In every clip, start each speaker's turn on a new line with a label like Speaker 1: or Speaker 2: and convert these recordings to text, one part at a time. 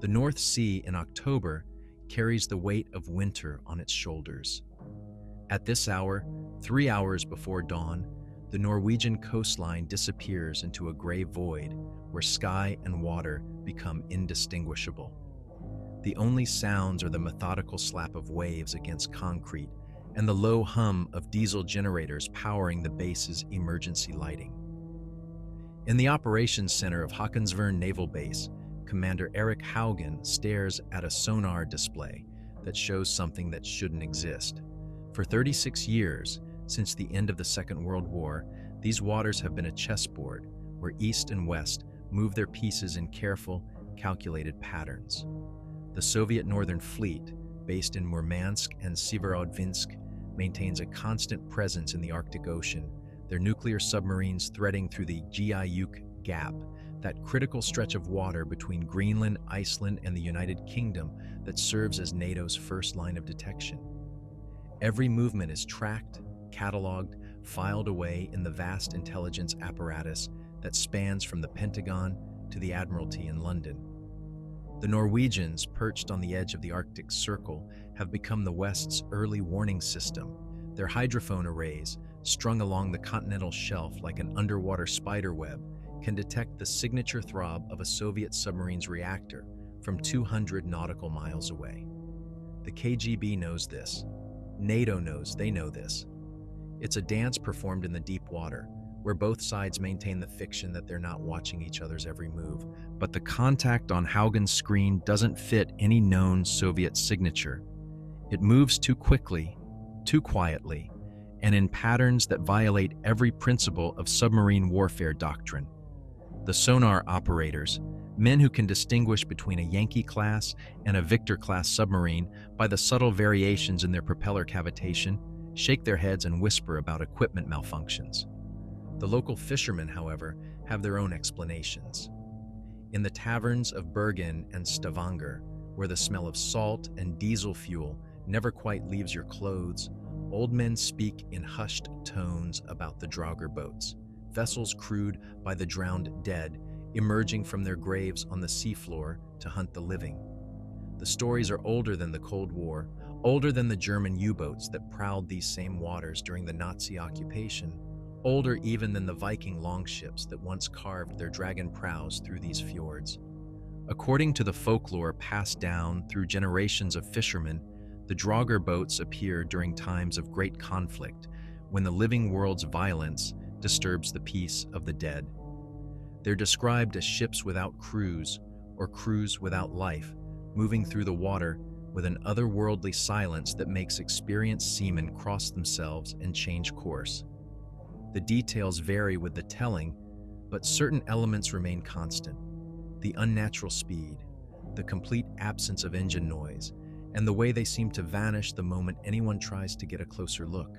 Speaker 1: The North Sea in October carries the weight of winter on its shoulders. At this hour, 3 hours before dawn, the Norwegian coastline disappears into a gray void where sky and water become indistinguishable. The only sounds are the methodical slap of waves against concrete and the low hum of diesel generators powering the base's emergency lighting. In the operations center of Håkonsvern Naval Base, Commander Eric Haugen stares at a sonar display that shows something that shouldn't exist. For 36 years, since the end of the Second World War, these waters have been a chessboard where East and West move their pieces in careful, calculated patterns. The Soviet Northern Fleet, based in Murmansk and Severodvinsk, maintains a constant presence in the Arctic Ocean, their nuclear submarines threading through the Giuk Gap, that critical stretch of water between Greenland, Iceland, and the United Kingdom that serves as NATO's first line of detection. Every movement is tracked, cataloged, filed away in the vast intelligence apparatus that spans from the Pentagon to the Admiralty in London. The Norwegians, perched on the edge of the Arctic Circle, have become the West's early warning system. Their hydrophone arrays, strung along the continental shelf like an underwater spiderweb, can detect the signature throb of a Soviet submarine's reactor from 200 nautical miles away. The KGB knows this. NATO knows they know this. It's a dance performed in the deep water, where both sides maintain the fiction that they're not watching each other's every move. But the contact on Haugen's screen doesn't fit any known Soviet signature. It moves too quickly, too quietly, and in patterns that violate every principle of submarine warfare doctrine. The sonar operators, men who can distinguish between a Yankee-class and a Victor-class submarine by the subtle variations in their propeller cavitation, shake their heads and whisper about equipment malfunctions. The local fishermen, however, have their own explanations. In the taverns of Bergen and Stavanger, where the smell of salt and diesel fuel never quite leaves your clothes, old men speak in hushed tones about the drogger boats, vessels crewed by the drowned dead, emerging from their graves on the seafloor to hunt the living. The stories are older than the Cold War, older than the German U-boats that prowled these same waters during the Nazi occupation, older even than the Viking longships that once carved their dragon prows through these fjords. According to the folklore passed down through generations of fishermen, the drogger boats appear during times of great conflict, when the living world's violence disturbs the peace of the dead. They're described as ships without crews, or crews without life, moving through the water with an otherworldly silence that makes experienced seamen cross themselves and change course. The details vary with the telling, but certain elements remain constant. The unnatural speed, the complete absence of engine noise, and the way they seem to vanish the moment anyone tries to get a closer look.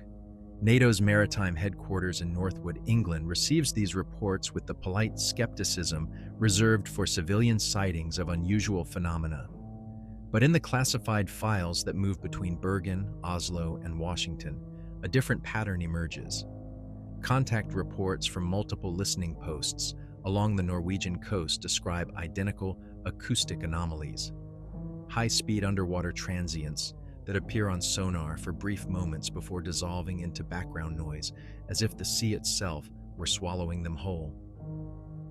Speaker 1: NATO's maritime headquarters in Northwood, England, receives these reports with the polite skepticism reserved for civilian sightings of unusual phenomena. But in the classified files that move between Bergen, Oslo, and Washington, a different pattern emerges. Contact reports from multiple listening posts along the Norwegian coast describe identical acoustic anomalies. High-speed underwater transients that appear on sonar for brief moments before dissolving into background noise, as if the sea itself were swallowing them whole.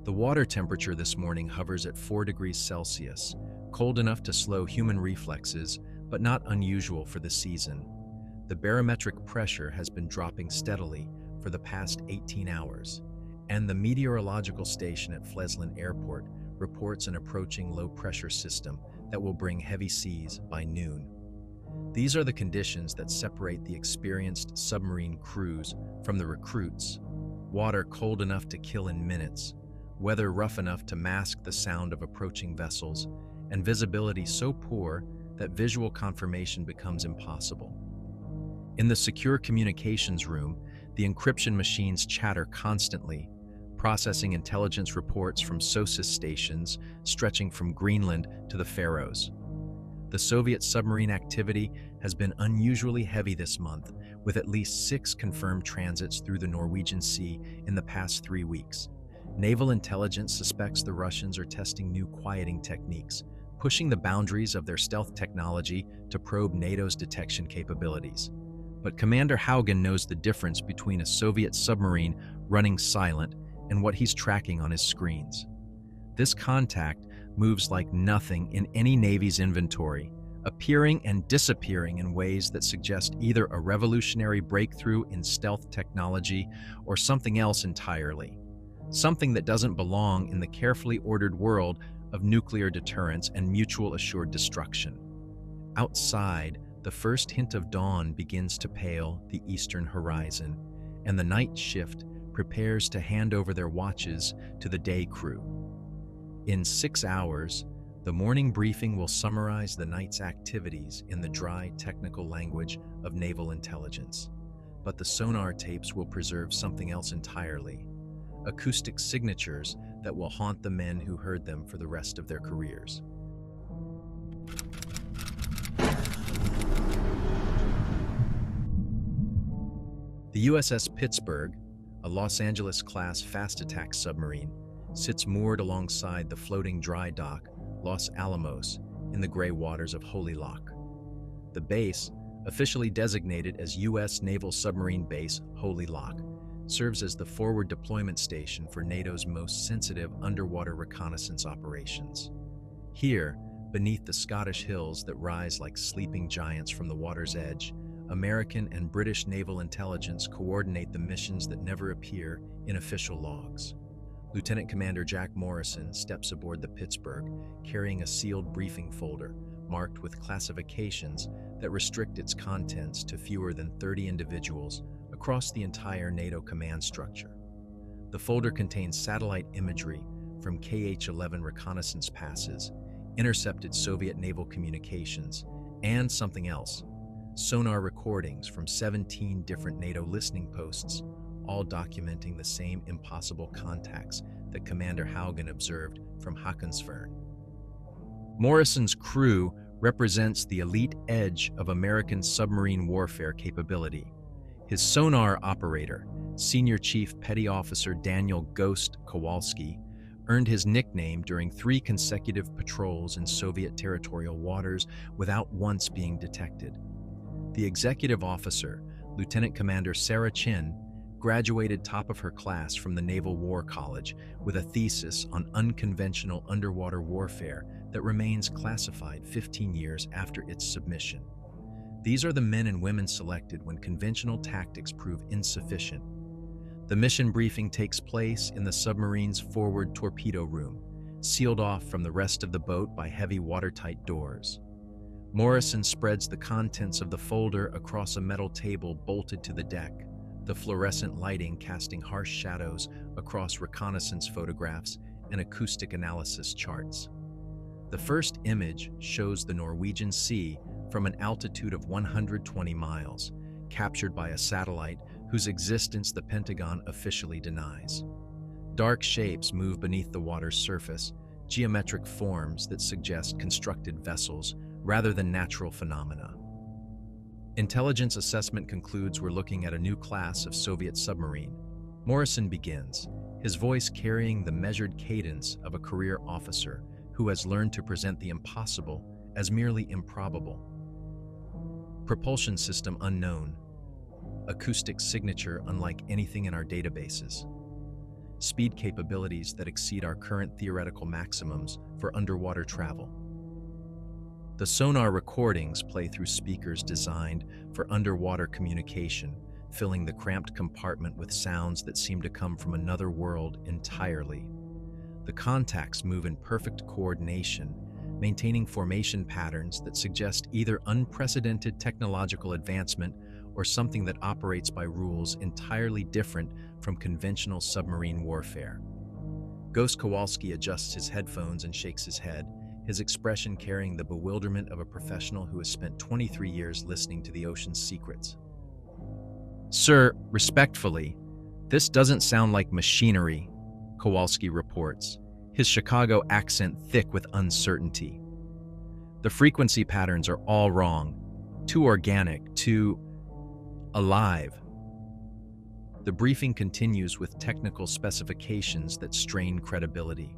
Speaker 1: The water temperature this morning hovers at 4 degrees Celsius, cold enough to slow human reflexes, but not unusual for the season. The barometric pressure has been dropping steadily for the past 18 hours, and the meteorological station at Flesland Airport reports an approaching low-pressure system that will bring heavy seas by noon. These are the conditions that separate the experienced submarine crews from the recruits. Water cold enough to kill in minutes, weather rough enough to mask the sound of approaching vessels, and visibility so poor that visual confirmation becomes impossible. In the secure communications room, the encryption machines chatter constantly, processing intelligence reports from SOSUS stations stretching from Greenland to the Faroes. The Soviet submarine activity has been unusually heavy this month, with at least 6 confirmed transits through the Norwegian Sea in the past 3 weeks. Naval intelligence suspects the Russians are testing new quieting techniques, pushing the boundaries of their stealth technology to probe NATO's detection capabilities. But Commander Haugen knows the difference between a Soviet submarine running silent and what he's tracking on his screens. This contact moves like nothing in any Navy's inventory, appearing and disappearing in ways that suggest either a revolutionary breakthrough in stealth technology or something else entirely. Something that doesn't belong in the carefully ordered world of nuclear deterrence and mutual assured destruction. Outside, the first hint of dawn begins to pale the eastern horizon, and the night shift prepares to hand over their watches to the day crew. In 6 hours, the morning briefing will summarize the night's activities in the dry, technical language of naval intelligence. But the sonar tapes will preserve something else entirely: acoustic signatures that will haunt the men who heard them for the rest of their careers. The USS Pittsburgh, a Los Angeles-class fast-attack submarine, sits moored alongside the floating dry dock Los Alamos in the gray waters of Holy Loch. The base, officially designated as U.S. Naval Submarine Base Holy Loch, serves as the forward deployment station for NATO's most sensitive underwater reconnaissance operations. Here, beneath the Scottish hills that rise like sleeping giants from the water's edge, American and British naval intelligence coordinate the missions that never appear in official logs. Lieutenant Commander Jack Morrison steps aboard the Pittsburgh, carrying a sealed briefing folder marked with classifications that restrict its contents to fewer than 30 individuals across the entire NATO command structure. The folder contains satellite imagery from KH-11 reconnaissance passes, intercepted Soviet naval communications, and something else: sonar recordings from 17 different NATO listening posts, all documenting the same impossible contacts that Commander Haugen observed from Håkonsvern. Morrison's crew represents the elite edge of American submarine warfare capability. His sonar operator, Senior Chief Petty Officer Daniel "Ghost" Kowalski, earned his nickname during 3 consecutive patrols in Soviet territorial waters without once being detected. The executive officer, Lieutenant Commander Sarah Chin, graduated top of her class from the Naval War College with a thesis on unconventional underwater warfare that remains classified 15 years after its submission. These are the men and women selected when conventional tactics prove insufficient. The mission briefing takes place in the submarine's forward torpedo room, sealed off from the rest of the boat by heavy watertight doors. Morrison spreads the contents of the folder across a metal table bolted to the deck, the fluorescent lighting casting harsh shadows across reconnaissance photographs and acoustic analysis charts. The first image shows the Norwegian Sea from an altitude of 120 miles, captured by a satellite whose existence the Pentagon officially denies. Dark shapes move beneath the water's surface, geometric forms that suggest constructed vessels rather than natural phenomena. Intelligence assessment concludes we're looking at a new class of Soviet submarine. Morrison begins, his voice carrying the measured cadence of a career officer who has learned to present the impossible as merely improbable. Propulsion system unknown. Acoustic signature unlike anything in our databases. Speed capabilities that exceed our current theoretical maximums for underwater travel. The sonar recordings play through speakers designed for underwater communication, filling the cramped compartment with sounds that seem to come from another world entirely. The contacts move in perfect coordination, maintaining formation patterns that suggest either unprecedented technological advancement or something that operates by rules entirely different from conventional submarine warfare. Ghost Kowalski adjusts his headphones and shakes his head, his expression carrying the bewilderment of a professional who has spent 23 years listening to the ocean's secrets. "Sir, respectfully, this doesn't sound like machinery," Kowalski reports, his Chicago accent thick with uncertainty. "The frequency patterns are all wrong, too organic, too alive." The briefing continues with technical specifications that strain credibility.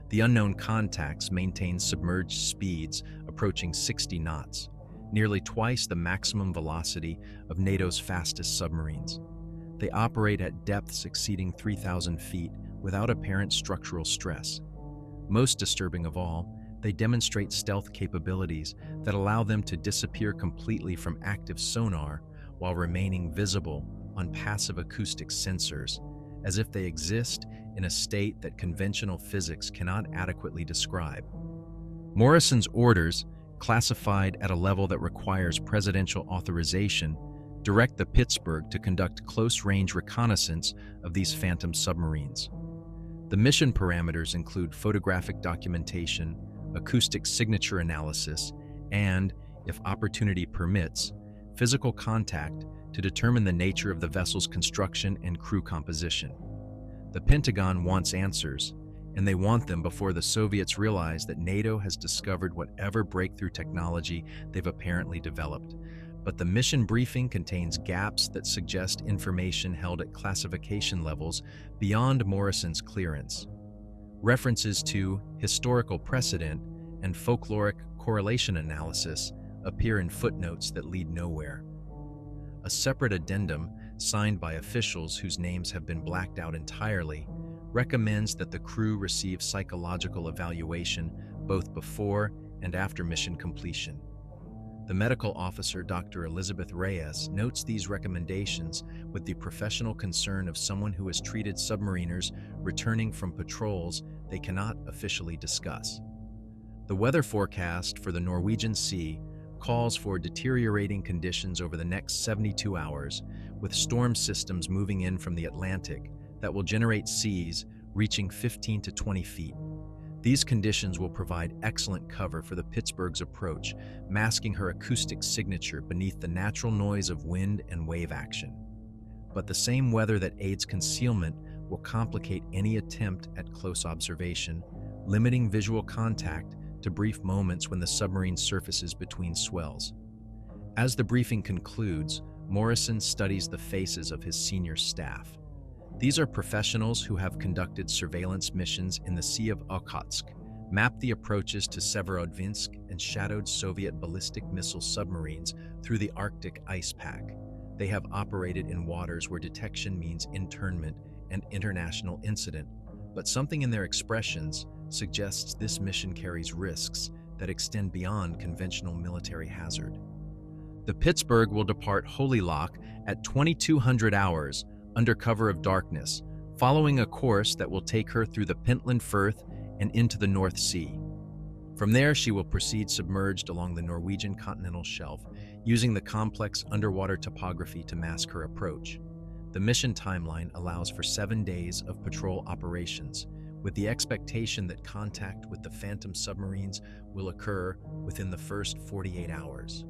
Speaker 1: The unknown contacts maintain submerged speeds approaching 60 knots, nearly twice the maximum velocity of NATO's fastest submarines. They operate at depths exceeding 3,000 feet without apparent structural stress. Most disturbing of all, they demonstrate stealth capabilities that allow them to disappear completely from active sonar while remaining visible on passive acoustic sensors, as if they exist in a state that conventional physics cannot adequately describe. Morrison's orders, classified at a level that requires presidential authorization, direct the Pittsburgh to conduct close-range reconnaissance of these phantom submarines. The mission parameters include photographic documentation, acoustic signature analysis, and, if opportunity permits, physical contact to determine the nature of the vessel's construction and crew composition. The Pentagon wants answers, and they want them before the Soviets realize that NATO has discovered whatever breakthrough technology they've apparently developed. But the mission briefing contains gaps that suggest information held at classification levels beyond Morrison's clearance. References to historical precedent and folkloric correlation analysis appear in footnotes that lead nowhere. A separate addendum, signed by officials whose names have been blacked out entirely, recommends that the crew receive psychological evaluation both before and after mission completion. The medical officer, Dr. Elizabeth Reyes, notes these recommendations with the professional concern of someone who has treated submariners returning from patrols they cannot officially discuss. The weather forecast for the Norwegian Sea calls for deteriorating conditions over the next 72 hours, with storm systems moving in from the Atlantic that will generate seas reaching 15 to 20 feet. These conditions will provide excellent cover for the Pittsburgh's approach, masking her acoustic signature beneath the natural noise of wind and wave action. But the same weather that aids concealment will complicate any attempt at close observation, limiting visual contact to brief moments when the submarine surfaces between swells. As the briefing concludes, Morrison studies the faces of his senior staff. These are professionals who have conducted surveillance missions in the Sea of Okhotsk, mapped the approaches to Severodvinsk, and shadowed Soviet ballistic missile submarines through the Arctic ice pack. They have operated in waters where detection means internment and international incident, but something in their expressions suggests this mission carries risks that extend beyond conventional military hazard. The Pittsburgh will depart Holy Loch at 2200 hours under cover of darkness, following a course that will take her through the Pentland Firth and into the North Sea. From there, she will proceed submerged along the Norwegian continental shelf, using the complex underwater topography to mask her approach. The mission timeline allows for 7 days of patrol operations, with the expectation that contact with the Phantom submarines will occur within the first 48 hours.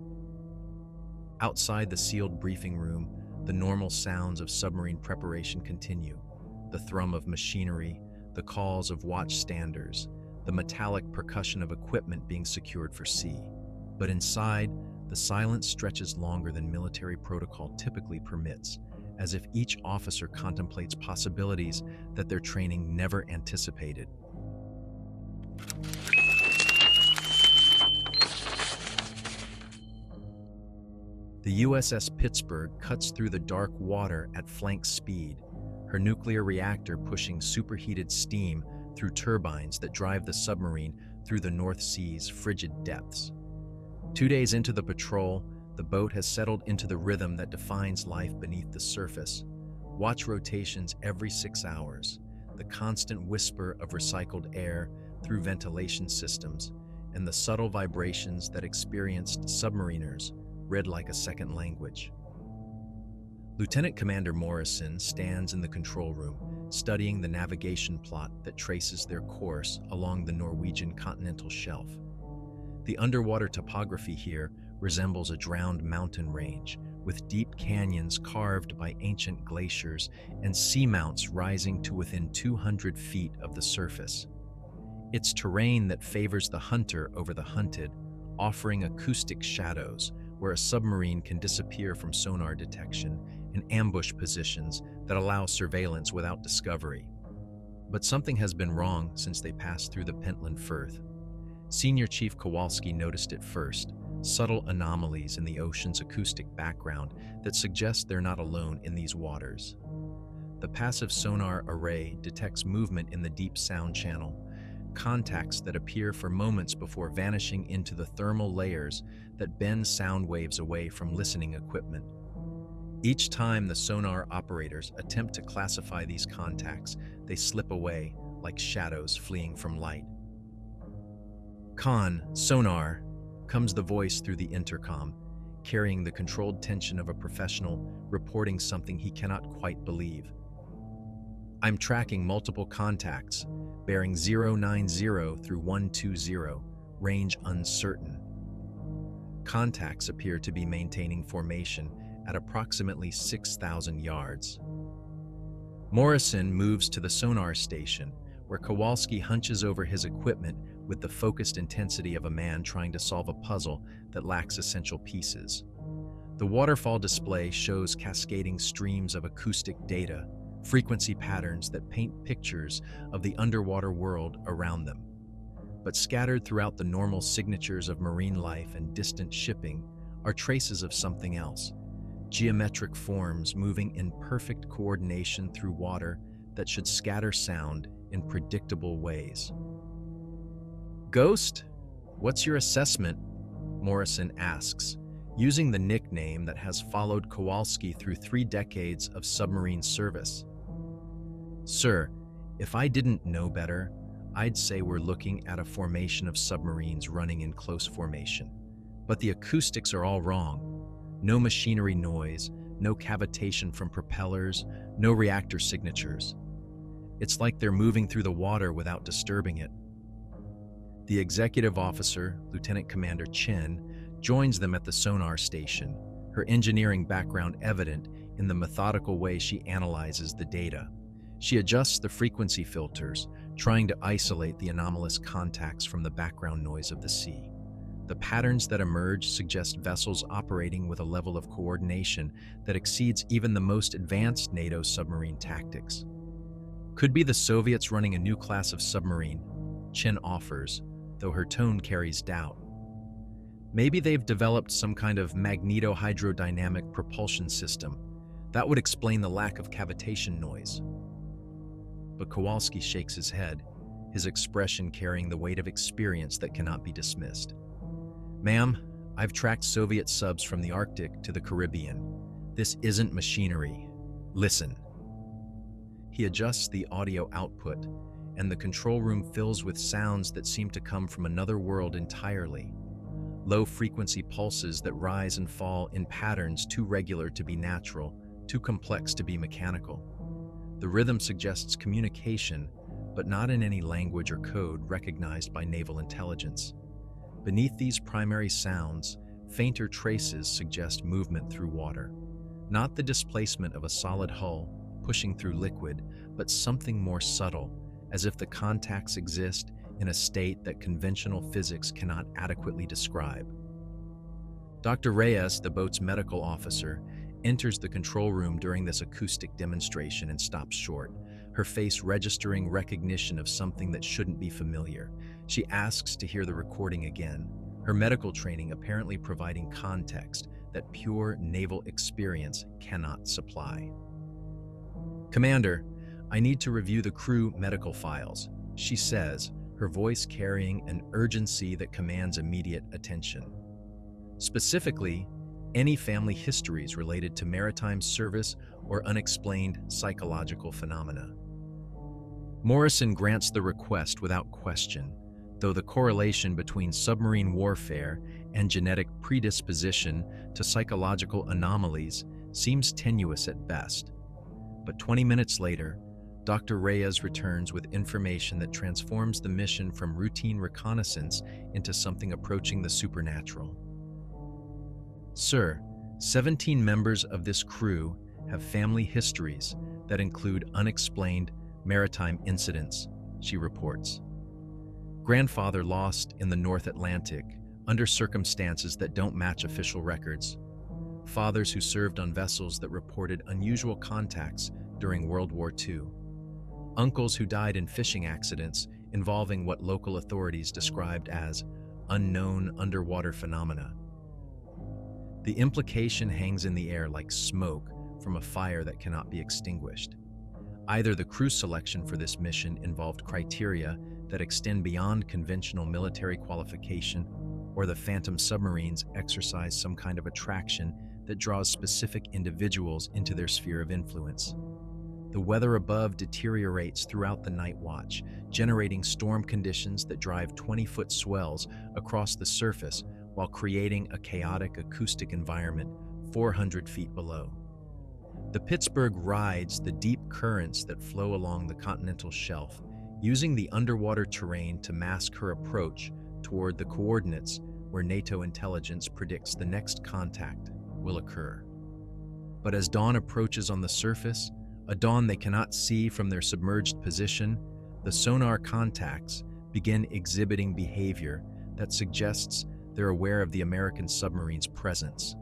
Speaker 1: Outside the sealed briefing room, the normal sounds of submarine preparation continue. The thrum of machinery, the calls of watchstanders, the metallic percussion of equipment being secured for sea. But inside, the silence stretches longer than military protocol typically permits, as if each officer contemplates possibilities that their training never anticipated. The USS Pittsburgh cuts through the dark water at flank speed, her nuclear reactor pushing superheated steam through turbines that drive the submarine through the North Sea's frigid depths. 2 days into the patrol, the boat has settled into the rhythm that defines life beneath the surface. Watch rotations every 6 hours, the constant whisper of recycled air through ventilation systems, and the subtle vibrations that experienced submariners read like a second language. Lieutenant Commander Morrison stands in the control room, studying the navigation plot that traces their course along the Norwegian continental shelf. The underwater topography here resembles a drowned mountain range, with deep canyons carved by ancient glaciers and seamounts rising to within 200 feet of the surface. It's terrain that favors the hunter over the hunted, offering acoustic shadows where a submarine can disappear from sonar detection, and ambush positions that allow surveillance without discovery. But something has been wrong since they passed through the Pentland Firth. Senior Chief Kowalski noticed it first, subtle anomalies in the ocean's acoustic background that suggest they're not alone in these waters. The passive sonar array detects movement in the deep sound channel, contacts that appear for moments before vanishing into the thermal layers that bend sound waves away from listening equipment. Each time the sonar operators attempt to classify these contacts, they slip away like shadows fleeing from light. "Con, sonar," comes the voice through the intercom, carrying the controlled tension of a professional reporting something he cannot quite believe. "I'm tracking multiple contacts, bearing 090 through 120, range uncertain." Contacts appear to be maintaining formation at approximately 6,000 yards. Morrison moves to the sonar station, where Kowalski hunches over his equipment with the focused intensity of a man trying to solve a puzzle that lacks essential pieces. The waterfall display shows cascading streams of acoustic data, frequency patterns that paint pictures of the underwater world around them. But scattered throughout the normal signatures of marine life and distant shipping are traces of something else. Geometric forms moving in perfect coordination through water that should scatter sound in predictable ways. "Ghost, what's your assessment?" Morrison asks, using the nickname that has followed Kowalski through 3 decades of submarine service. "Sir, if I didn't know better, I'd say we're looking at a formation of submarines running in close formation. But the acoustics are all wrong. No machinery noise, no cavitation from propellers, no reactor signatures. It's like they're moving through the water without disturbing it." The executive officer, Lieutenant Commander Chen, joins them at the sonar station, her engineering background evident in the methodical way she analyzes the data. She adjusts the frequency filters, trying to isolate the anomalous contacts from the background noise of the sea. The patterns that emerge suggest vessels operating with a level of coordination that exceeds even the most advanced NATO submarine tactics. "Could be the Soviets running a new class of submarine," Chen offers, though her tone carries doubt. "Maybe they've developed some kind of magneto-hydrodynamic propulsion system. That would explain the lack of cavitation noise." But Kowalski shakes his head, his expression carrying the weight of experience that cannot be dismissed. "Ma'am, I've tracked Soviet subs from the Arctic to the Caribbean. This isn't machinery. Listen." He adjusts the audio output, and the control room fills with sounds that seem to come from another world entirely. Low-frequency pulses that rise and fall in patterns too regular to be natural, too complex to be mechanical. The rhythm suggests communication, but not in any language or code recognized by naval intelligence. Beneath these primary sounds, fainter traces suggest movement through water. Not the displacement of a solid hull pushing through liquid, but something more subtle, as if the contacts exist in a state that conventional physics cannot adequately describe. Dr. Reyes, the boat's medical officer, enters the control room during this acoustic demonstration and stops short, her face registering recognition of something that shouldn't be familiar. She asks to hear the recording again, her medical training apparently providing context that pure naval experience cannot supply. "Commander, I need to review the crew medical files," she says, her voice carrying an urgency that commands immediate attention. Specifically, any family histories related to maritime service or unexplained psychological phenomena. Morrison grants the request without question, though the correlation between submarine warfare and genetic predisposition to psychological anomalies seems tenuous at best. But 20 minutes later, Dr. Reyes returns with information that transforms the mission from routine reconnaissance into something approaching the supernatural. "Sir, 17 members of this crew have family histories that include unexplained maritime incidents," she reports. "Grandfather lost in the North Atlantic under circumstances that don't match official records. Fathers who served on vessels that reported unusual contacts during World War II. Uncles who died in fishing accidents involving what local authorities described as unknown underwater phenomena. The implication hangs in the air like smoke from a fire that cannot be extinguished. Either the crew selection for this mission involved criteria that extend beyond conventional military qualification, or the Phantom submarines exercise some kind of attraction that draws specific individuals into their sphere of influence. The weather above deteriorates throughout the night watch, generating storm conditions that drive 20-foot swells across the surface while creating a chaotic acoustic environment 400 feet below. The Pittsburgh rides the deep currents that flow along the continental shelf, using the underwater terrain to mask her approach toward the coordinates where NATO intelligence predicts the next contact will occur. But as dawn approaches on the surface, a dawn they cannot see from their submerged position, the sonar contacts begin exhibiting behavior that suggests they're aware of the American submarine's presence.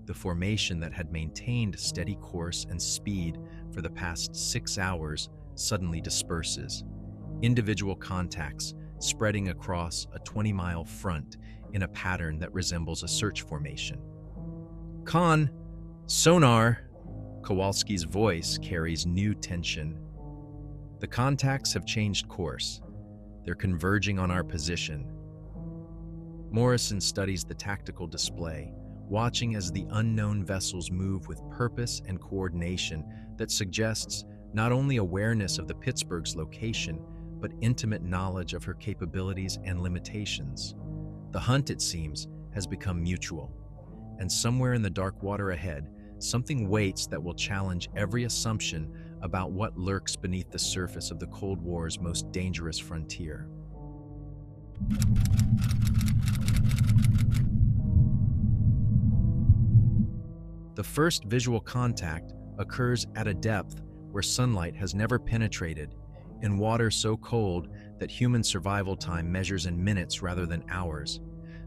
Speaker 1: The formation that had maintained steady course and speed for the past 6 hours suddenly disperses. Individual contacts spreading across a 20-mile front in a pattern that resembles a search formation. "Con, sonar!" Kowalski's voice carries new tension. The contacts have changed course. They're converging on our position. Morrison studies the tactical display, watching as the unknown vessels move with purpose and coordination that suggests not only awareness of the Pittsburgh's location, but intimate knowledge of her capabilities and limitations. The hunt, it seems, has become mutual, and somewhere in the dark water ahead, something waits that will challenge every assumption about what lurks beneath the surface of the Cold War's most dangerous frontier. The first visual contact occurs at a depth where sunlight has never penetrated, in water so cold that human survival time measures in minutes rather than hours.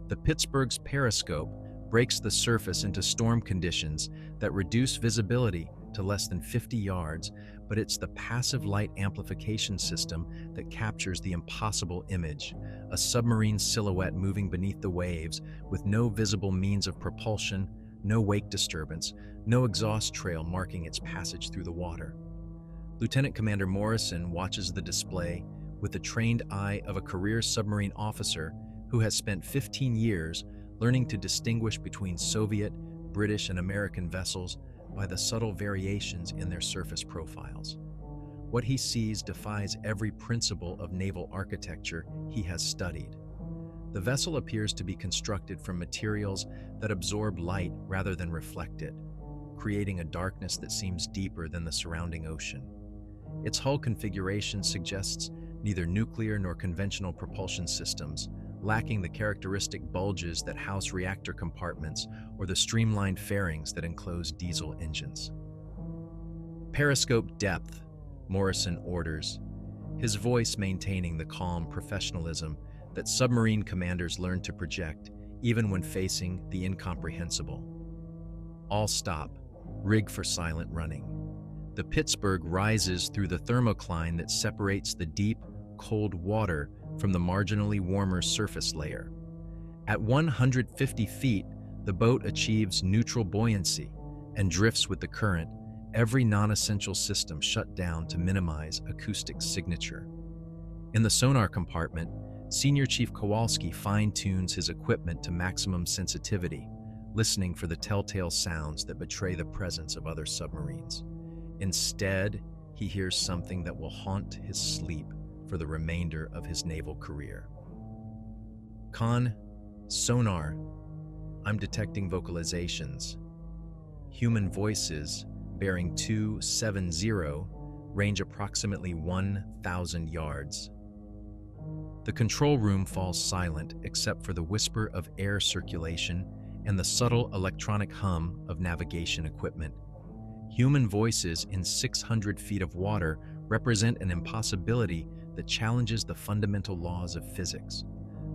Speaker 1: The Pittsburgh's periscope breaks the surface into storm conditions that reduce visibility to less than 50 yards, but it's the passive light amplification system that captures the impossible image, a submarine silhouette moving beneath the waves with no visible means of propulsion, no wake disturbance, no exhaust trail marking its passage through the water. Lieutenant Commander Morrison watches the display with the trained eye of a career submarine officer who has spent 15 years learning to distinguish between Soviet, British, and American vessels by the subtle variations in their surface profiles. What he sees defies every principle of naval architecture he has studied. The vessel appears to be constructed from materials that absorb light rather than reflect it, creating a darkness that seems deeper than the surrounding ocean. Its hull configuration suggests neither nuclear nor conventional propulsion systems, lacking the characteristic bulges that house reactor compartments or the streamlined fairings that enclose diesel engines. "Periscope depth," Morrison orders, his voice maintaining the calm professionalism that submarine commanders learn to project even when facing the incomprehensible. All stop, rig for silent running. The Pittsburgh rises through the thermocline that separates the deep, cold water from the marginally warmer surface layer. At 150 feet, the boat achieves neutral buoyancy and drifts with the current, every non-essential system shut down to minimize acoustic signature. In the sonar compartment, Senior Chief Kowalski fine-tunes his equipment to maximum sensitivity, listening for the telltale sounds that betray the presence of other submarines. Instead, he hears something that will haunt his sleep for the remainder of his naval career. "Con, sonar, I'm detecting vocalizations. Human voices, bearing 270, range approximately 1,000 yards. The control room falls silent except for the whisper of air circulation and the subtle electronic hum of navigation equipment. Human voices in 600 feet of water represent an impossibility that challenges the fundamental laws of physics.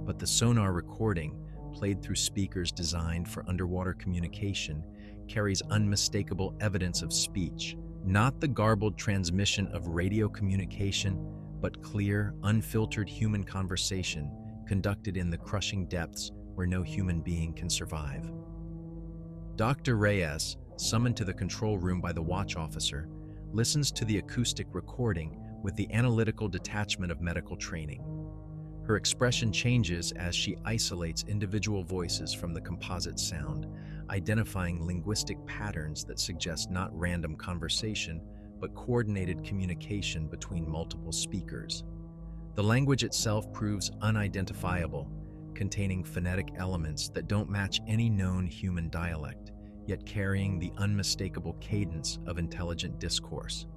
Speaker 1: But the sonar recording, played through speakers designed for underwater communication, carries unmistakable evidence of speech, Not the garbled transmission of radio communication, but clear, unfiltered human conversation conducted in the crushing depths where no human being can survive. Dr. Reyes, summoned to the control room by the watch officer, listens to the acoustic recording with the analytical detachment of medical training. Her expression changes as she isolates individual voices from the composite sound, identifying linguistic patterns that suggest not random conversation, but coordinated communication between multiple speakers. The language itself proves unidentifiable, containing phonetic elements that don't match any known human dialect, yet carrying the unmistakable cadence of intelligent discourse.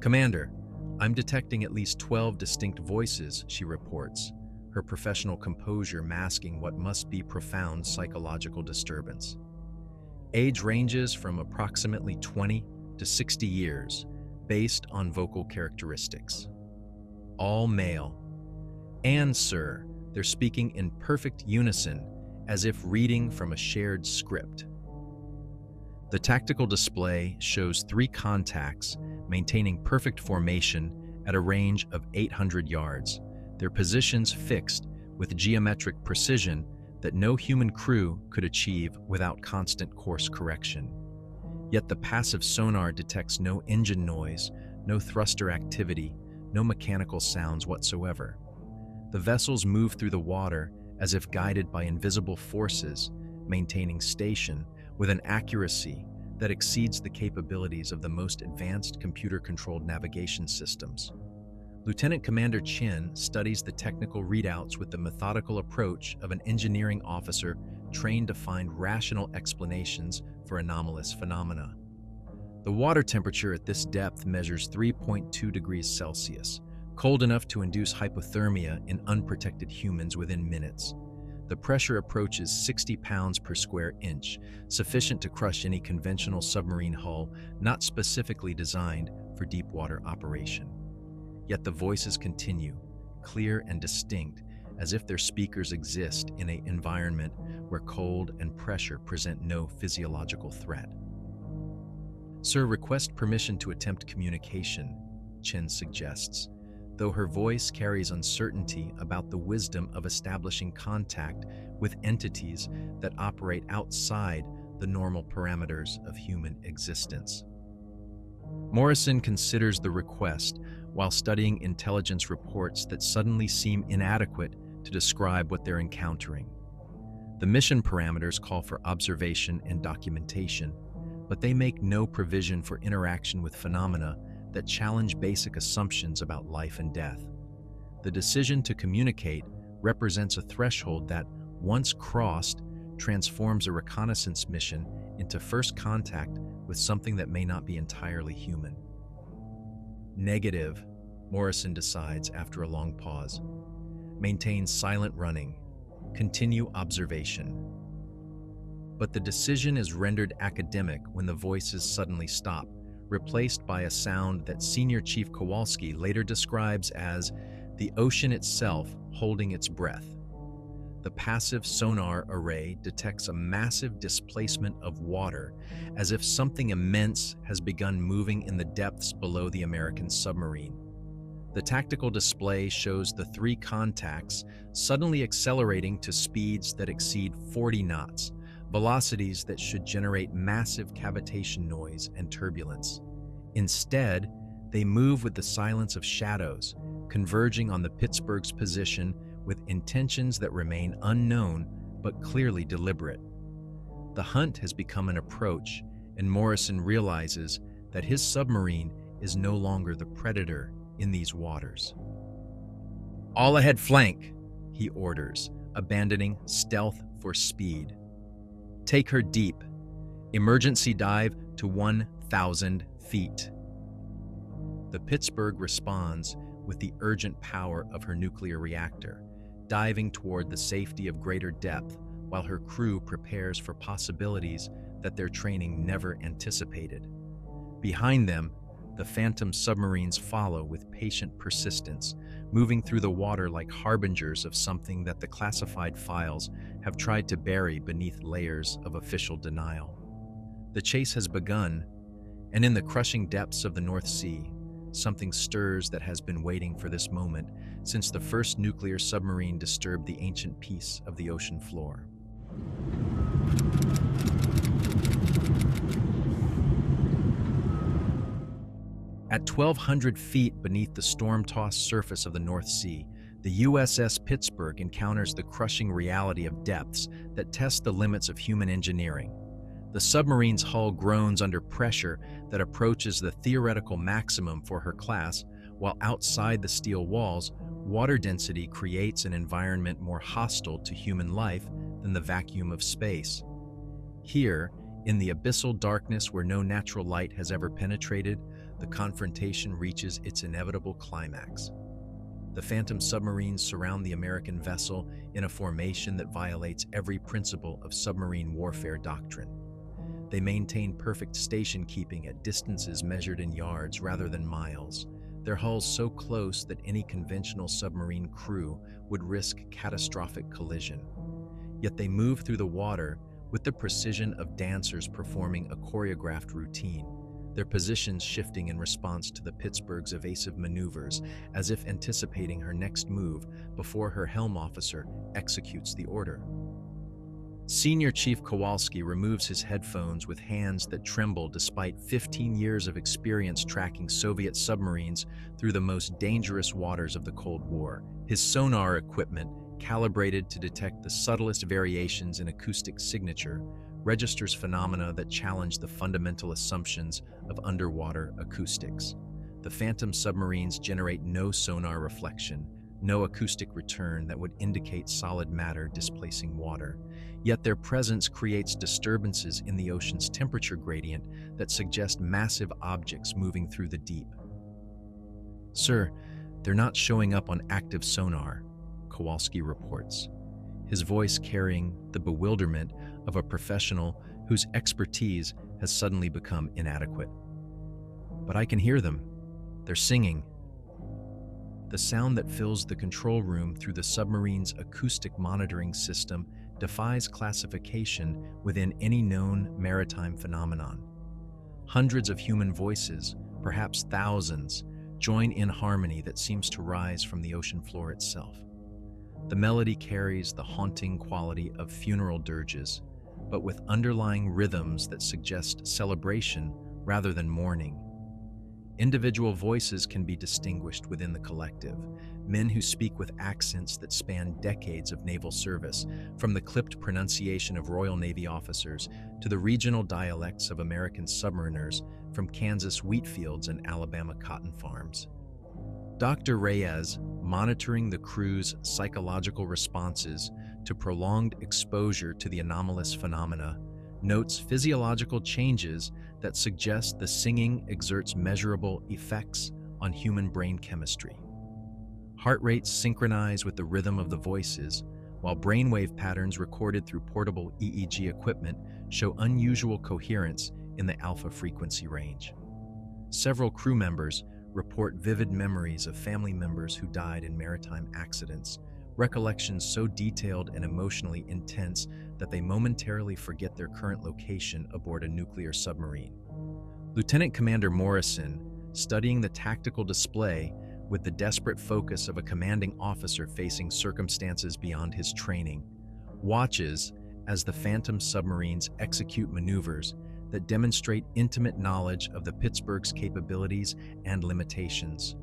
Speaker 1: "Commander, I'm detecting at least 12 distinct voices," she reports, her professional composure masking what must be profound psychological disturbance. Age ranges from approximately 20 to 60 years, based on vocal characteristics. All male. And, sir, they're speaking in perfect unison, as if reading from a shared script. The tactical display shows 3 contacts maintaining perfect formation at a range of 800 yards, their positions fixed with geometric precision that no human crew could achieve without constant course correction. Yet the passive sonar detects no engine noise, no thruster activity, no mechanical sounds whatsoever. The vessels move through the water as if guided by invisible forces, maintaining station with an accuracy that exceeds the capabilities of the most advanced computer-controlled navigation systems. Lieutenant Commander Chin studies the technical readouts with the methodical approach of an engineering officer trained to find rational explanations for anomalous phenomena. The water temperature at this depth measures 3.2 degrees Celsius, cold enough to induce hypothermia in unprotected humans within minutes. The pressure approaches 60 pounds per square inch, sufficient to crush any conventional submarine hull not specifically designed for deep water operation. Yet the voices continue, clear and distinct, as if their speakers exist in an environment where cold and pressure present no physiological threat. "Sir, request permission to attempt communication," Chen suggests, though her voice carries uncertainty about the wisdom of establishing contact with entities that operate outside the normal parameters of human existence. Morrison considers the request while studying intelligence reports that suddenly seem inadequate to describe what they're encountering. The mission parameters call for observation and documentation, but they make no provision for interaction with phenomena that challenge basic assumptions about life and death. The decision to communicate represents a threshold that, once crossed, transforms a reconnaissance mission into first contact with something that may not be entirely human. "Negative," Morrison decides after a long pause. "Maintain silent running. Continue observation." But the decision is rendered academic when the voices suddenly stop, replaced by a sound that Senior Chief Kowalski later describes as the ocean itself holding its breath. The passive sonar array detects a massive displacement of water, as if something immense has begun moving in the depths below the American submarine. The tactical display shows the 3 contacts suddenly accelerating to speeds that exceed 40 knots, velocities that should generate massive cavitation noise and turbulence. Instead, they move with the silence of shadows, converging on the Pittsburgh's position with intentions that remain unknown but clearly deliberate. The hunt has become an approach, and Morrison realizes that his submarine is no longer the predator in these waters. "All ahead flank," he orders, abandoning stealth for speed. "Take her deep. Emergency dive to 1,000 feet." The Pittsburgh responds with the urgent power of her nuclear reactor, diving toward the safety of greater depth while her crew prepares for possibilities that their training never anticipated. Behind them, the phantom submarines follow with patient persistence, moving through the water like harbingers of something that the classified files have tried to bury beneath layers of official denial. The chase has begun, And in the crushing depths of the North Sea, something stirs that has been waiting for this moment since the first nuclear submarine disturbed the ancient peace of the ocean floor. At 1,200 feet beneath the storm-tossed surface of the North Sea, the USS Pittsburgh encounters the crushing reality of depths that test the limits of human engineering. The submarine's hull groans under pressure that approaches the theoretical maximum for her class, while outside the steel walls, water density creates an environment more hostile to human life than the vacuum of space. Here, in the abyssal darkness where no natural light has ever penetrated, the confrontation reaches its inevitable climax. The Phantom submarines surround the American vessel in a formation that violates every principle of submarine warfare doctrine. They maintain perfect station keeping at distances measured in yards rather than miles, their hulls so close that any conventional submarine crew would risk catastrophic collision. Yet they move through the water with the precision of dancers performing a choreographed routine, their positions shifting in response to the Pittsburgh's evasive maneuvers, as if anticipating her next move before her helm officer executes the order. Senior Chief Kowalski removes his headphones with hands that tremble despite 15 years of experience tracking Soviet submarines through the most dangerous waters of the Cold War. His sonar equipment, calibrated to detect the subtlest variations in acoustic signature, registers phenomena that challenge the fundamental assumptions of underwater acoustics. The Phantom submarines generate no sonar reflection, no acoustic return that would indicate solid matter displacing water. Yet their presence creates disturbances in the ocean's temperature gradient that suggest massive objects moving through the deep. "Sir, they're not showing up on active sonar," Kowalski reports, his voice carrying the bewilderment of a professional whose expertise has suddenly become inadequate. "But I can hear them. They're singing." The sound that fills the control room through the submarine's acoustic monitoring system defies classification within any known maritime phenomenon. Hundreds of human voices, perhaps thousands, join in harmony that seems to rise from the ocean floor itself. The melody carries the haunting quality of funeral dirges, but with underlying rhythms that suggest celebration rather than mourning. Individual voices can be distinguished within the collective, men who speak with accents that span decades of naval service, from the clipped pronunciation of Royal Navy officers to the regional dialects of American submariners from Kansas wheat fields and Alabama cotton farms. Dr. Reyes, monitoring the crew's psychological responses to prolonged exposure to the anomalous phenomena, notes physiological changes that suggest the singing exerts measurable effects on human brain chemistry. Heart rates synchronize with the rhythm of the voices, while brainwave patterns recorded through portable EEG equipment show unusual coherence in the alpha frequency range. Several crew members report vivid memories of family members who died in maritime accidents, recollections so detailed and emotionally intense that they momentarily forget their current location aboard a nuclear submarine. Lieutenant Commander Morrison, studying the tactical display with the desperate focus of a commanding officer facing circumstances beyond his training, watches as the Phantom submarines execute maneuvers that demonstrate intimate knowledge of the Pittsburgh's capabilities and limitations.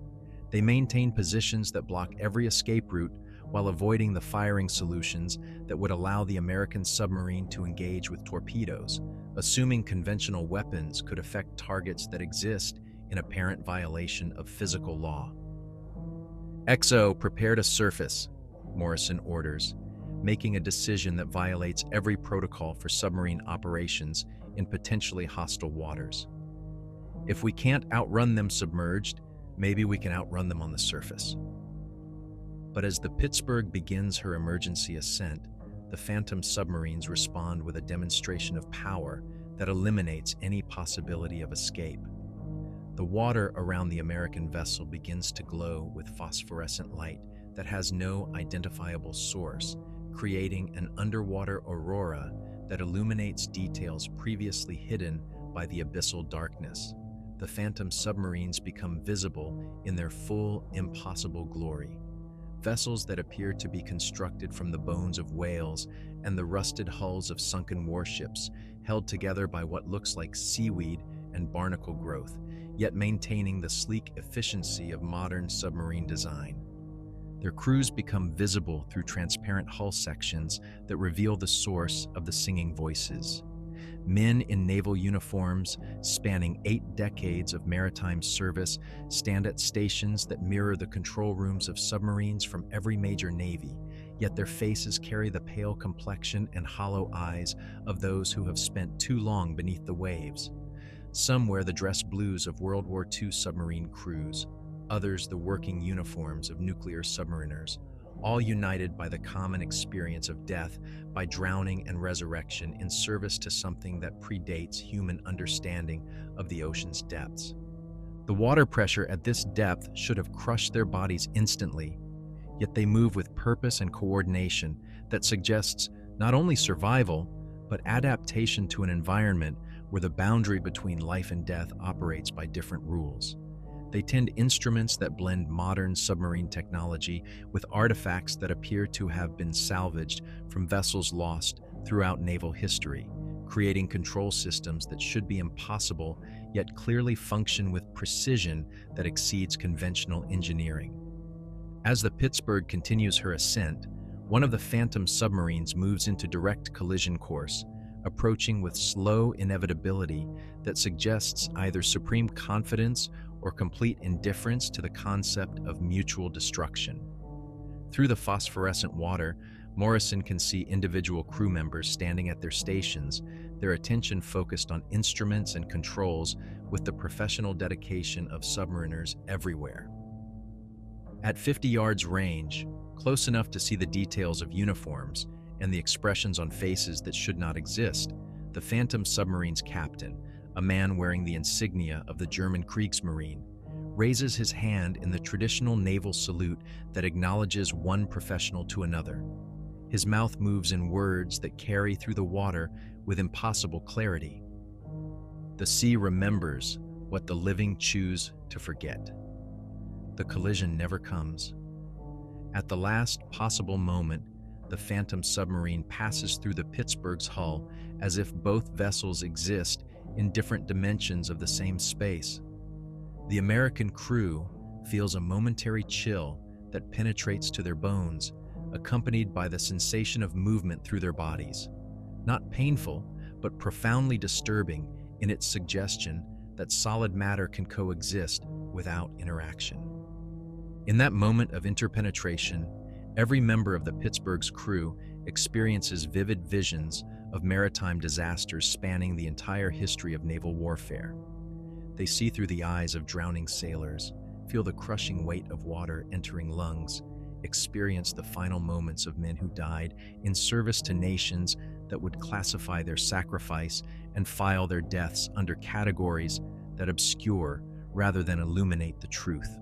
Speaker 1: They maintain positions that block every escape route while avoiding the firing solutions that would allow the American submarine to engage with torpedoes, assuming conventional weapons could affect targets that exist in apparent violation of physical law. "XO, prepare to surface," Morrison orders, making a decision that violates every protocol for submarine operations in potentially hostile waters. If we can't outrun them submerged, maybe we can outrun them on the surface. But as the Pittsburgh begins her emergency ascent, the Phantom submarines respond with a demonstration of power that eliminates any possibility of escape. The water around the American vessel begins to glow with phosphorescent light that has no identifiable source, creating an underwater aurora that illuminates details previously hidden by the abyssal darkness. The phantom submarines become visible in their full, impossible glory. Vessels that appear to be constructed from the bones of whales and the rusted hulls of sunken warships, held together by what looks like seaweed and barnacle growth, yet maintaining the sleek efficiency of modern submarine design. Their crews become visible through transparent hull sections that reveal the source of the singing voices. Men in naval uniforms, spanning 8 decades of maritime service, stand at stations that mirror the control rooms of submarines from every major navy, yet their faces carry the pale complexion and hollow eyes of those who have spent too long beneath the waves. Some wear the dress blues of World War II submarine crews, others the working uniforms of nuclear submariners, all united by the common experience of death by drowning and resurrection in service to something that predates human understanding of the ocean's depths. The water pressure at this depth should have crushed their bodies instantly, yet they move with purpose and coordination that suggests not only survival, but adaptation to an environment where the boundary between life and death operates by different rules. They tend instruments that blend modern submarine technology with artifacts that appear to have been salvaged from vessels lost throughout naval history, creating control systems that should be impossible yet clearly function with precision that exceeds conventional engineering. As the Pittsburgh continues her ascent, one of the phantom submarines moves into direct collision course, approaching with slow inevitability that suggests either supreme confidence or complete indifference to the concept of mutual destruction. Through the phosphorescent water, Morrison can see individual crew members standing at their stations, their attention focused on instruments and controls with the professional dedication of submariners everywhere. At 50 yards range, close enough to see the details of uniforms and the expressions on faces that should not exist, the phantom submarine's captain, a man wearing the insignia of the German Kriegsmarine, raises his hand in the traditional naval salute that acknowledges one professional to another. His mouth moves in words that carry through the water with impossible clarity. The sea remembers what the living choose to forget. The collision never comes. At the last possible moment, the phantom submarine passes through the Pittsburgh's hull as if both vessels exist in different dimensions of the same space. The American crew feels a momentary chill that penetrates to their bones, accompanied by the sensation of movement through their bodies. Not painful, but profoundly disturbing in its suggestion that solid matter can coexist without interaction. In that moment of interpenetration, every member of the Pittsburgh's crew experiences vivid visions of maritime disasters spanning the entire history of naval warfare. They see through the eyes of drowning sailors, feel the crushing weight of water entering lungs, experience the final moments of men who died in service to nations that would classify their sacrifice and file their deaths under categories that obscure rather than illuminate the truth.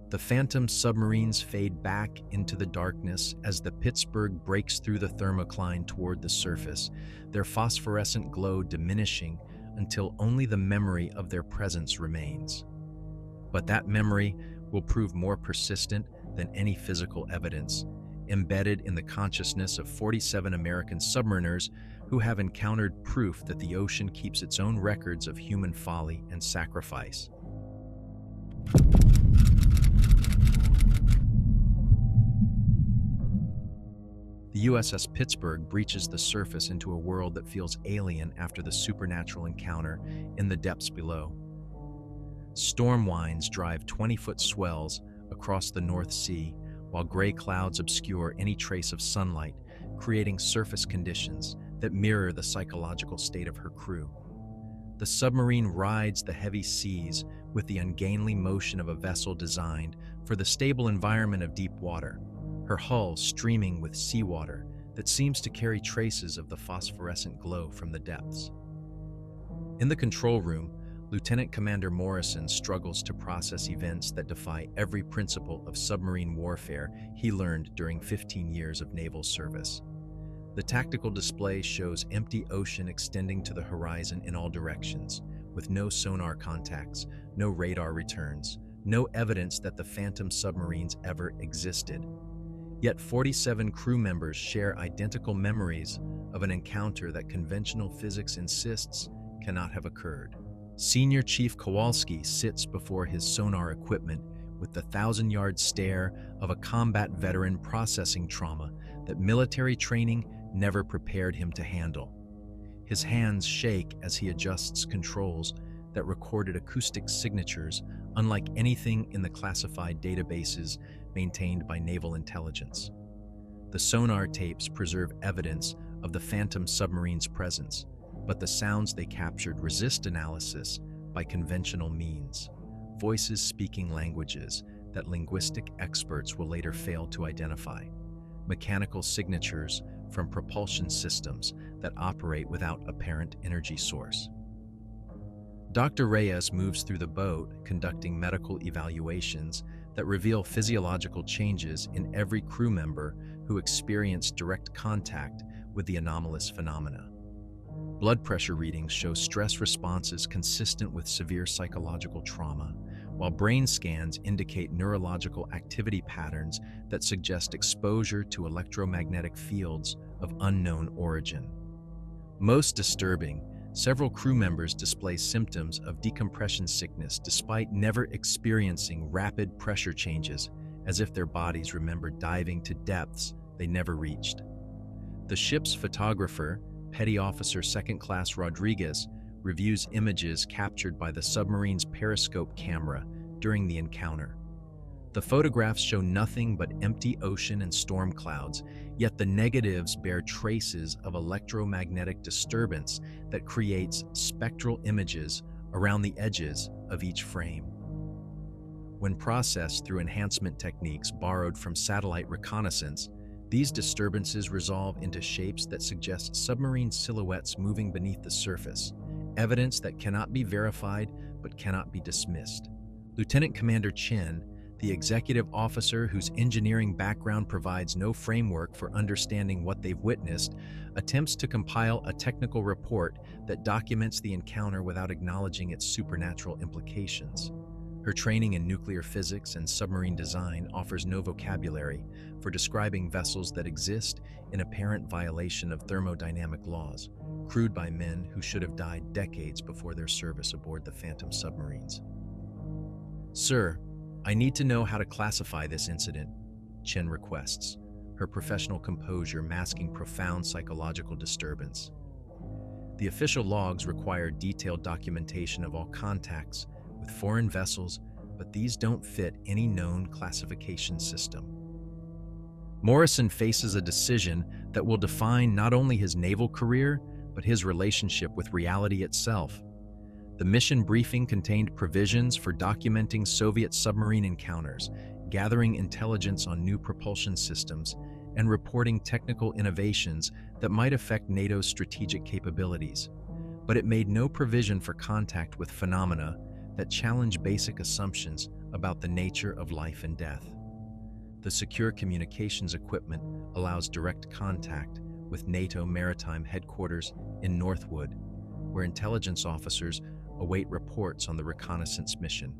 Speaker 1: The phantom submarines fade back into the darkness as the Pittsburgh breaks through the thermocline toward the surface, their phosphorescent glow diminishing until only the memory of their presence remains. But that memory will prove more persistent than any physical evidence, embedded in the consciousness of 47 American submariners who have encountered proof that the ocean keeps its own records of human folly and sacrifice. The USS Pittsburgh breaches the surface into a world that feels alien after the supernatural encounter in the depths below. Storm winds drive 20-foot swells across the North Sea, while gray clouds obscure any trace of sunlight, creating surface conditions that mirror the psychological state of her crew. The submarine rides the heavy seas with the ungainly motion of a vessel designed for the stable environment of deep water, her hull streaming with seawater that seems to carry traces of the phosphorescent glow from the depths. In the control room, Lieutenant Commander Morrison struggles to process events that defy every principle of submarine warfare he learned during 15 years of naval service. The tactical display shows empty ocean extending to the horizon in all directions, with no sonar contacts, no radar returns, no evidence that the Phantom submarines ever existed. Yet 47 crew members share identical memories of an encounter that conventional physics insists cannot have occurred. Senior Chief Kowalski sits before his sonar equipment with the thousand-yard stare of a combat veteran processing trauma that military training never prepared him to handle. His hands shake as he adjusts controls that recorded acoustic signatures unlike anything in the classified databases maintained by naval intelligence. The sonar tapes preserve evidence of the Phantom submarine's presence, but the sounds they captured resist analysis by conventional means, voices speaking languages that linguistic experts will later fail to identify, mechanical signatures from propulsion systems that operate without apparent energy source. Dr. Reyes moves through the boat, conducting medical evaluations that reveal physiological changes in every crew member who experienced direct contact with the anomalous phenomena. Blood pressure readings show stress responses consistent with severe psychological trauma, while brain scans indicate neurological activity patterns that suggest exposure to electromagnetic fields of unknown origin. Most disturbing, several crew members display symptoms of decompression sickness despite never experiencing rapid pressure changes, as if their bodies remember diving to depths they never reached. The ship's photographer, Petty Officer Second Class Rodriguez, reviews images captured by the submarine's periscope camera during the encounter. The photographs show nothing but empty ocean and storm clouds, yet the negatives bear traces of electromagnetic disturbance that creates spectral images around the edges of each frame. When processed through enhancement techniques borrowed from satellite reconnaissance, these disturbances resolve into shapes that suggest submarine silhouettes moving beneath the surface, evidence that cannot be verified but cannot be dismissed. Lieutenant Commander Chen, the executive officer whose engineering background provides no framework for understanding what they've witnessed, attempts to compile a technical report that documents the encounter without acknowledging its supernatural implications. Her training in nuclear physics and submarine design offers no vocabulary for describing vessels that exist in apparent violation of thermodynamic laws, crewed by men who should have died decades before their service aboard the Phantom submarines. "Sir, I need to know how to classify this incident," Chen requests, her professional composure masking profound psychological disturbance. The official logs require detailed documentation of all contacts with foreign vessels, but these don't fit any known classification system. Morrison faces a decision that will define not only his naval career, but his relationship with reality itself. The mission briefing contained provisions for documenting Soviet submarine encounters, gathering intelligence on new propulsion systems, and reporting technical innovations that might affect NATO's strategic capabilities. But it made no provision for contact with phenomena that challenge basic assumptions about the nature of life and death. The secure communications equipment allows direct contact with NATO maritime headquarters in Northwood, where intelligence officers await reports on the reconnaissance mission.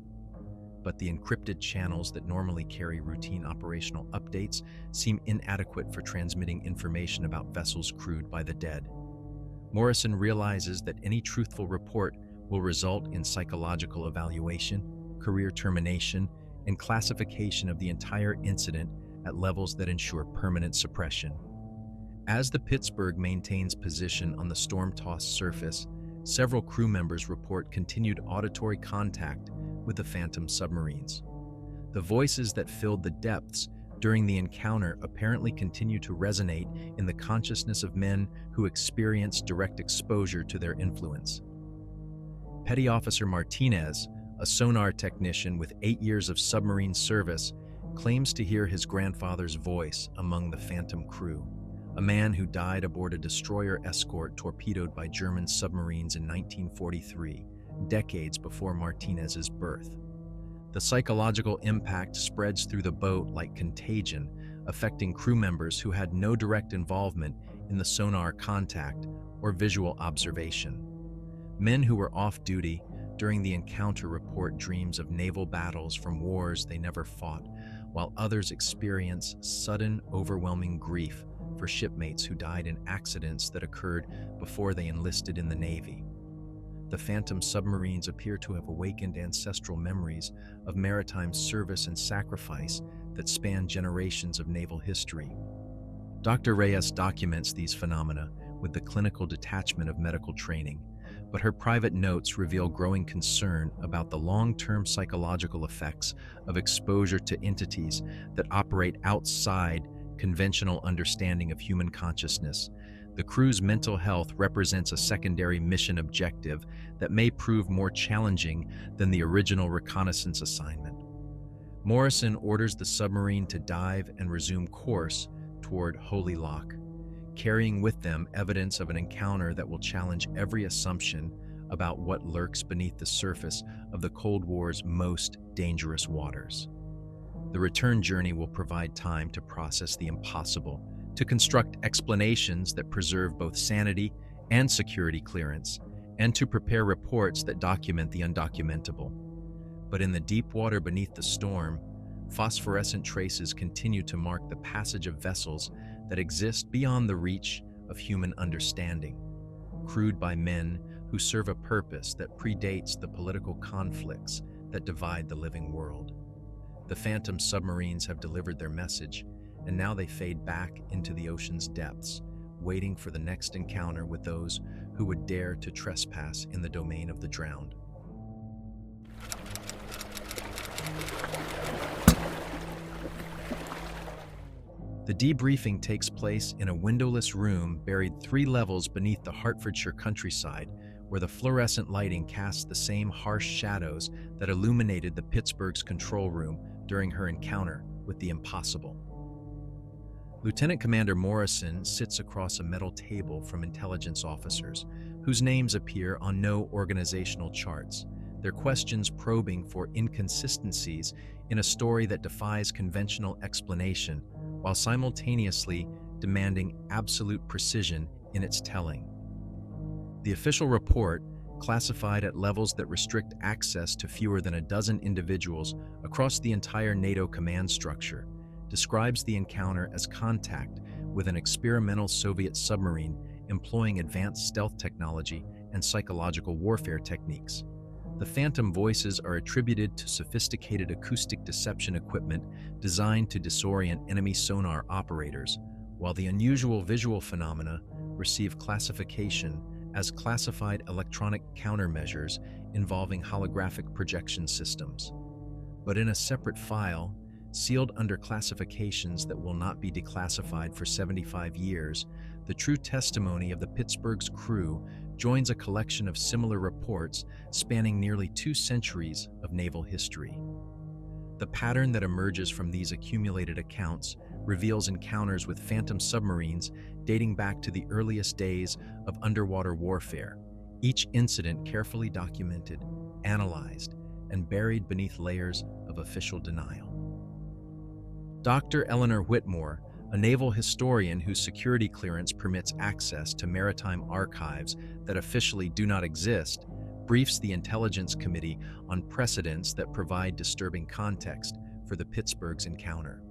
Speaker 1: But the encrypted channels that normally carry routine operational updates seem inadequate for transmitting information about vessels crewed by the dead. Morrison realizes that any truthful report will result in psychological evaluation, career termination, and classification of the entire incident at levels that ensure permanent suppression. As the Pittsburgh maintains position on the storm-tossed surface, several crew members report continued auditory contact with the Phantom submarines. The voices that filled the depths during the encounter apparently continue to resonate in the consciousness of men who experienced direct exposure to their influence. Petty Officer Martinez, a sonar technician with 8 years of submarine service, claims to hear his grandfather's voice among the Phantom crew, a man who died aboard a destroyer escort torpedoed by German submarines in 1943, decades before Martinez's birth. The psychological impact spreads through the boat like contagion, affecting crew members who had no direct involvement in the sonar contact or visual observation. Men who were off duty during the encounter report dreams of naval battles from wars they never fought, while others experience sudden, overwhelming grief for shipmates who died in accidents that occurred before they enlisted in the Navy. The phantom submarines appear to have awakened ancestral memories of maritime service and sacrifice that span generations of naval history. Dr. Reyes documents these phenomena with the clinical detachment of medical training, but her private notes reveal growing concern about the long-term psychological effects of exposure to entities that operate outside conventional understanding of human consciousness. The crew's mental health represents a secondary mission objective that may prove more challenging than the original reconnaissance assignment. Morrison orders the submarine to dive and resume course toward Holy Loch, carrying with them evidence of an encounter that will challenge every assumption about what lurks beneath the surface of the Cold War's most dangerous waters. The return journey will provide time to process the impossible, to construct explanations that preserve both sanity and security clearance, and to prepare reports that document the undocumentable. But in the deep water beneath the storm, phosphorescent traces continue to mark the passage of vessels that exist beyond the reach of human understanding, crewed by men who serve a purpose that predates the political conflicts that divide the living world. The phantom submarines have delivered their message, and now they fade back into the ocean's depths, waiting for the next encounter with those who would dare to trespass in the domain of the drowned. The debriefing takes place in a windowless room buried 3 levels beneath the Hertfordshire countryside, where the fluorescent lighting casts the same harsh shadows that illuminated the Pittsburgh's control room during her encounter with the impossible. Lieutenant Commander Morrison sits across a metal table from intelligence officers, whose names appear on no organizational charts, their questions probing for inconsistencies in a story that defies conventional explanation, while simultaneously demanding absolute precision in its telling. The official report, classified at levels that restrict access to fewer than a dozen individuals across the entire NATO command structure, describes the encounter as contact with an experimental Soviet submarine employing advanced stealth technology and psychological warfare techniques. The phantom voices are attributed to sophisticated acoustic deception equipment designed to disorient enemy sonar operators, while the unusual visual phenomena receive classification as classified electronic countermeasures involving holographic projection systems. But in a separate file, sealed under classifications that will not be declassified for 75 years, the true testimony of the Pittsburgh's crew joins a collection of similar reports spanning nearly 2 centuries of naval history. The pattern that emerges from these accumulated accounts reveals encounters with phantom submarines dating back to the earliest days of underwater warfare, each incident carefully documented, analyzed, and buried beneath layers of official denial. Dr. Eleanor Whitmore, a naval historian whose security clearance permits access to maritime archives that officially do not exist, briefs the Intelligence Committee on precedents that provide disturbing context for the Pittsburgh's encounter.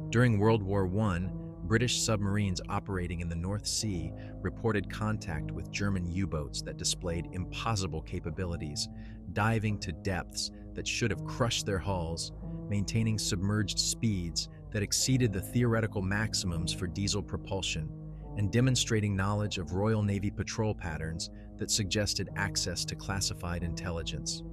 Speaker 1: During World War I, British submarines operating in the North Sea reported contact with German U-boats that displayed impossible capabilities, diving to depths that should have crushed their hulls, maintaining submerged speeds that exceeded the theoretical maximums for diesel propulsion, and demonstrating knowledge of Royal Navy patrol patterns that suggested access to classified intelligence.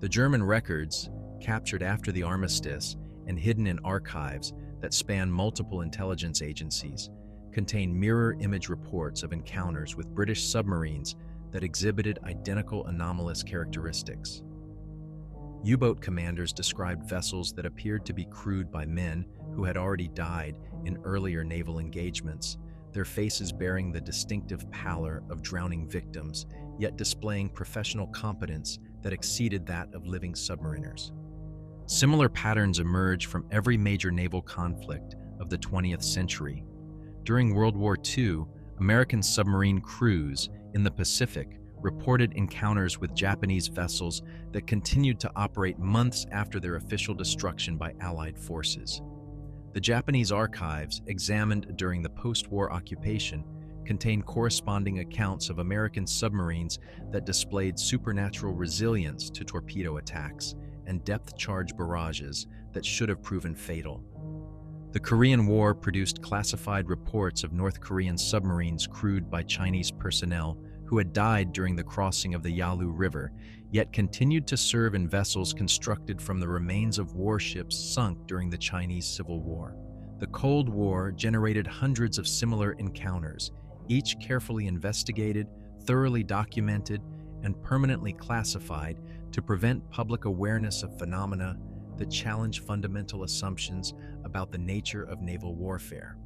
Speaker 1: The German records, captured after the armistice and hidden in archives that span multiple intelligence agencies, contain mirror image reports of encounters with British submarines that exhibited identical anomalous characteristics. U-boat commanders described vessels that appeared to be crewed by men who had already died in earlier naval engagements, their faces bearing the distinctive pallor of drowning victims, yet displaying professional competence that exceeded that of living submariners. Similar patterns emerge from every major naval conflict of the 20th century. During World War II, American submarine crews in the Pacific reported encounters with Japanese vessels that continued to operate months after their official destruction by Allied forces. The Japanese archives, examined during the post-war occupation, contain corresponding accounts of American submarines that displayed supernatural resilience to torpedo attacks and depth-charge barrages that should have proven fatal. The Korean War produced classified reports of North Korean submarines crewed by Chinese personnel who had died during the crossing of the Yalu River, yet continued to serve in vessels constructed from the remains of warships sunk during the Chinese Civil War. The Cold War generated hundreds of similar encounters, each carefully investigated, thoroughly documented, and permanently classified to prevent public awareness of phenomena that challenge fundamental assumptions about the nature of naval warfare.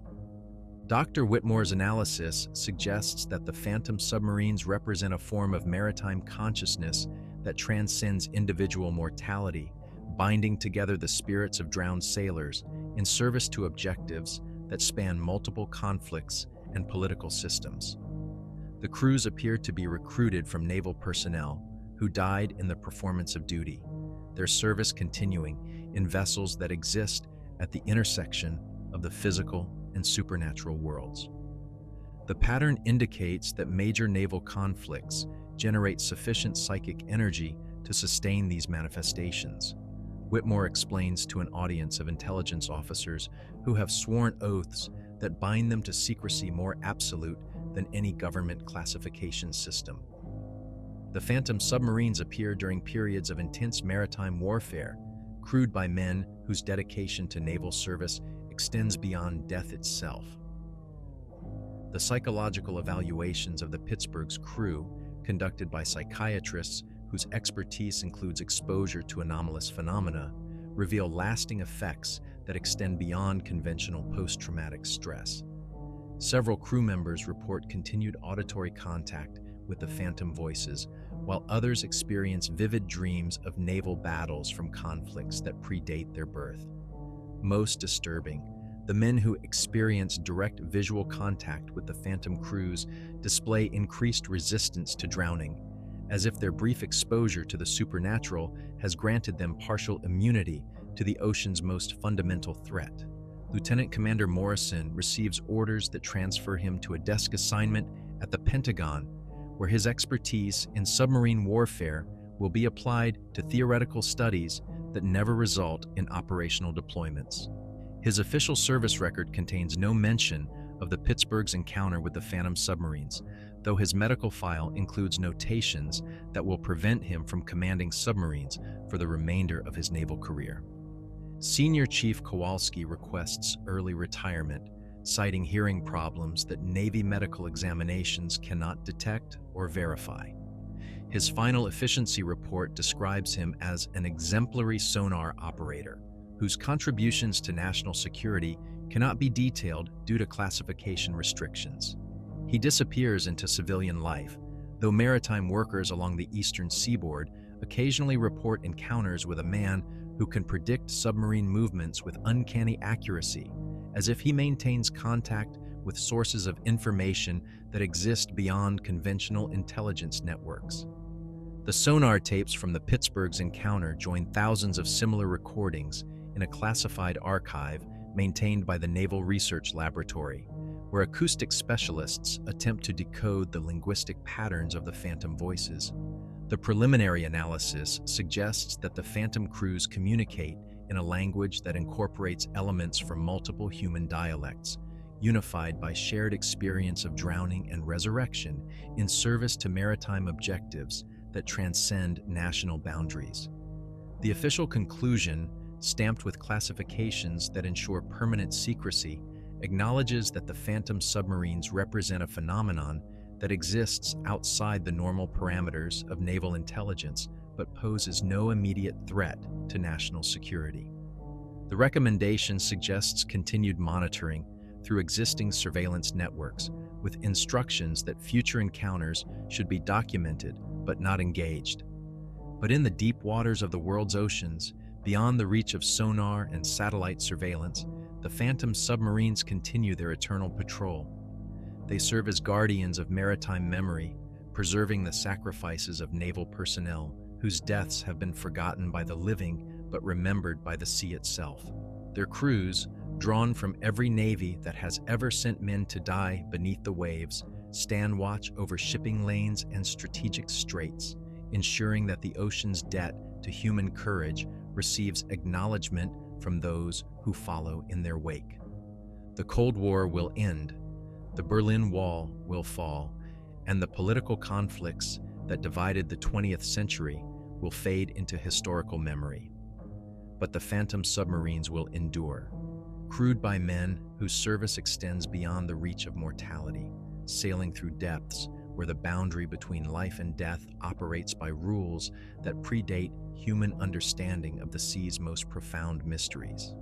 Speaker 1: Dr. Whitmore's analysis suggests that the phantom submarines represent a form of maritime consciousness that transcends individual mortality, binding together the spirits of drowned sailors in service to objectives that span multiple conflicts and political systems. The crews appear to be recruited from naval personnel who died in the performance of duty, their service continuing in vessels that exist at the intersection of the physical and supernatural worlds. The pattern indicates that major naval conflicts generate sufficient psychic energy to sustain these manifestations. Whitmore explains to an audience of intelligence officers who have sworn oaths that bind them to secrecy more absolute than any government classification system. The phantom submarines appear during periods of intense maritime warfare, crewed by men whose dedication to naval service extends beyond death itself. The psychological evaluations of the Pittsburgh's crew, conducted by psychiatrists whose expertise includes exposure to anomalous phenomena, reveal lasting effects that extend beyond conventional post-traumatic stress. Several crew members report continued auditory contact with the phantom voices, while others experience vivid dreams of naval battles from conflicts that predate their birth. Most disturbing, the men who experience direct visual contact with the phantom crews display increased resistance to drowning, as if their brief exposure to the supernatural has granted them partial immunity to the ocean's most fundamental threat. Lieutenant Commander Morrison receives orders that transfer him to a desk assignment at the Pentagon, where his expertise in submarine warfare will be applied to theoretical studies that never result in operational deployments. His official service record contains no mention of the Pittsburgh's encounter with the phantom submarines, though his medical file includes notations that will prevent him from commanding submarines for the remainder of his naval career. Senior Chief Kowalski requests early retirement, citing hearing problems that Navy medical examinations cannot detect or verify. His final efficiency report describes him as an exemplary sonar operator, whose contributions to national security cannot be detailed due to classification restrictions. He disappears into civilian life, though maritime workers along the eastern seaboard occasionally report encounters with a man who can predict submarine movements with uncanny accuracy, as if he maintains contact with sources of information that exist beyond conventional intelligence networks. The sonar tapes from the Pittsburgh's encounter join thousands of similar recordings in a classified archive maintained by the Naval Research Laboratory, where acoustic specialists attempt to decode the linguistic patterns of the phantom voices. The preliminary analysis suggests that the phantom crews communicate in a language that incorporates elements from multiple human dialects, unified by shared experience of drowning and resurrection in service to maritime objectives that transcend national boundaries. The official conclusion, stamped with classifications that ensure permanent secrecy, acknowledges that the phantom submarines represent a phenomenon that exists outside the normal parameters of naval intelligence but poses no immediate threat to national security. The recommendation suggests continued monitoring through existing surveillance networks, with instructions that future encounters should be documented but not engaged. But in the deep waters of the world's oceans, beyond the reach of sonar and satellite surveillance, The Phantom submarines continue their eternal patrol. They serve as guardians of maritime memory, preserving the sacrifices of naval personnel whose deaths have been forgotten by the living but remembered by the sea itself. Their crews, drawn from every navy that has ever sent men to die beneath the waves, stand watch over shipping lanes and strategic straits, ensuring that the ocean's debt to human courage receives acknowledgement from those who follow in their wake. The Cold War will end, the Berlin Wall will fall, and the political conflicts that divided the 20th century will fade into historical memory. But the Phantom submarines will endure, crewed by men whose service extends beyond the reach of mortality, sailing through depths where the boundary between life and death operates by rules that predate human understanding of the sea's most profound mysteries.